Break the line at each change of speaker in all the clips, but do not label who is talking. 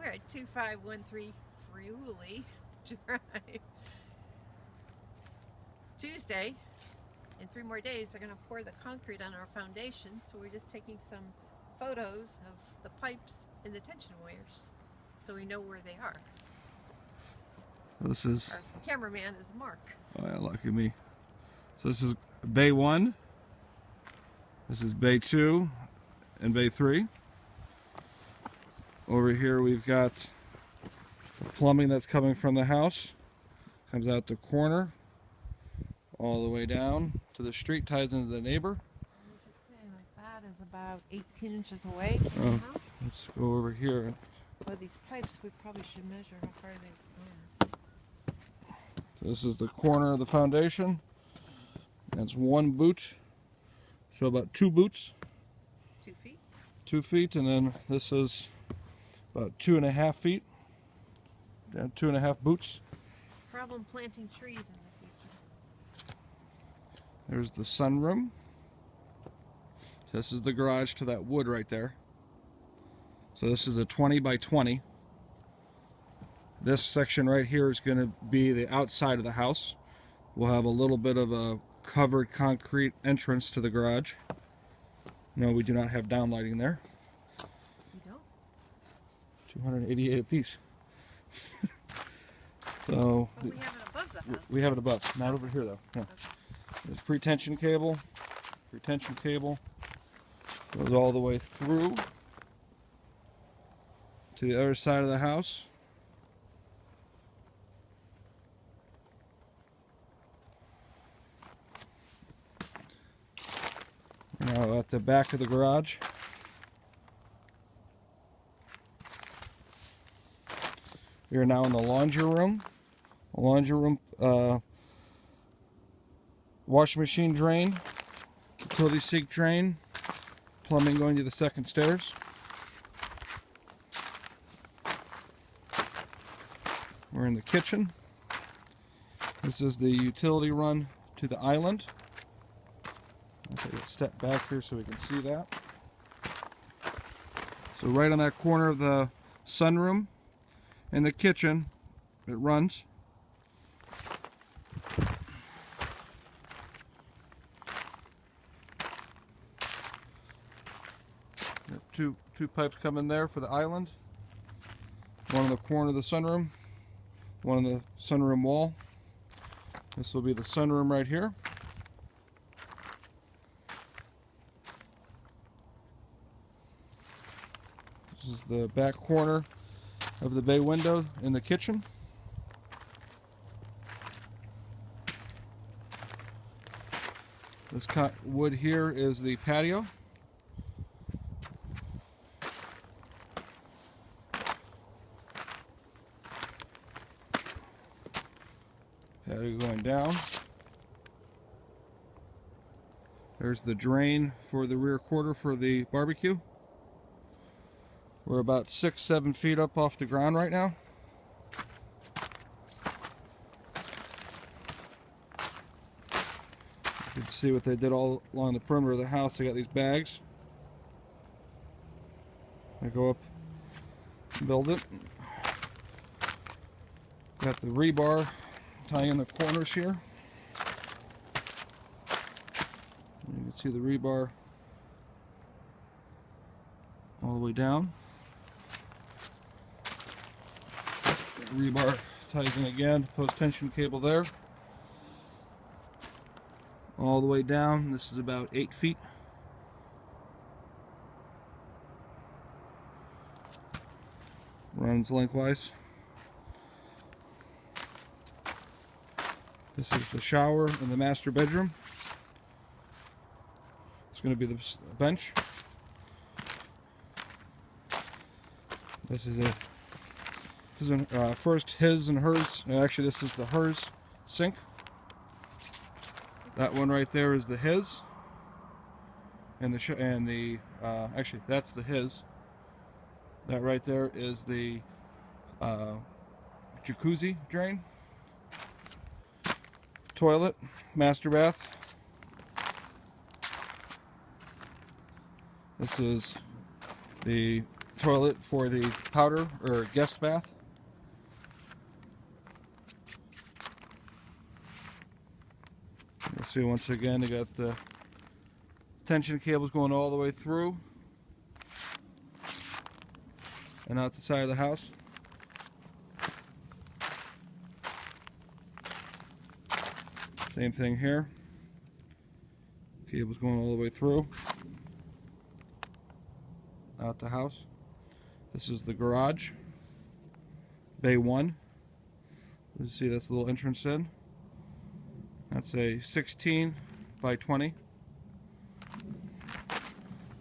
We're at 2513 Friuli Drive. Tuesday, in 3 more days, they're going to pour the concrete on our foundation, so we're just taking some photos of the pipes and the tension wires so we know where they are.
This is...
Our cameraman is Mark.
Oh yeah, lucky me. So this is Bay 1, this is Bay 2, and Bay 3. Over here we've got the plumbing that's coming from the house. Comes out the corner, all the way down to the street, ties into the neighbor.
You should say like that is about 18 inches away from the house.
Let's go over here.
Well, these pipes, we probably should measure how far they are.
So this is the corner of the foundation. That's 1 boot, so about 2 boots.
2 feet?
2 feet, and then this is about 2.5 feet. Yeah, 2.5 boots.
Problem planting trees in the future.
There's the sunroom. This is the garage to that wood right there. So this is a 20 by 20. This section right here is going to be the outside of the house. We'll have a little bit of a covered concrete entrance to the garage. No, we do not have downlighting there.
You don't?
288 apiece. So
but we have it above the house.
we have it above, not over here though. No.
Okay.
There's pretension cable. Pretension cable goes all the way through to the other side of the house. Now at the back of the garage, we are now in the laundry room. A laundry room, washing machine drain, utility sink drain, plumbing going to the second stairs. We're in the kitchen. This is the utility run to the island. I'll take a step back here so we can see that. So right on that corner of the sunroom and the kitchen, it runs. Two pipes coming there for the island. One in the corner of the sunroom, one in the sunroom wall. This will be the sunroom right here. This is the back corner of the bay window in the kitchen. This wood here is the patio. Patio going down. There's the drain for the rear quarter for the barbecue. We're about 6-7 feet up off the ground right now. You can see what they did all along the perimeter of the house. They got these bags. They go up and build it. Got the rebar tying in the corners here. You can see the rebar all the way down. Rebar ties in again, post tension cable there. All the way down, this is about 8 feet. Runs lengthwise. This is the shower and the master bedroom. It's going to be the bench. This is first his and hers. Actually, this is the hers sink. That one right there is the his, and actually that's the his. That right there is the jacuzzi drain. Toilet, master bath. This is the toilet for the powder or guest bath. You'll see once again they got the tension cables going all the way through and out the side of the house. Same thing here. Cables going all the way through out the house. This is the garage, bay 1. You see that's the little entrance in. That's a 16 by 20.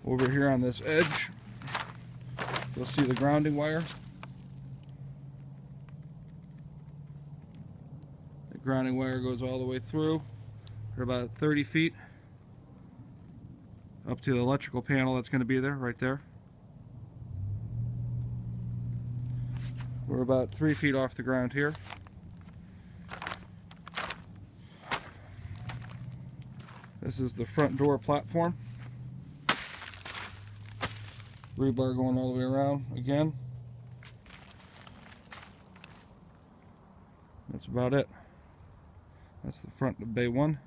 Over here on this edge, you'll see the grounding wire. The grounding wire goes all the way through for about 30 feet up to the electrical panel that's going to be there, right there. We're about 3 feet off the ground here. This is the front door platform. Rebar going all the way around again. That's about it. That's the front of bay 1.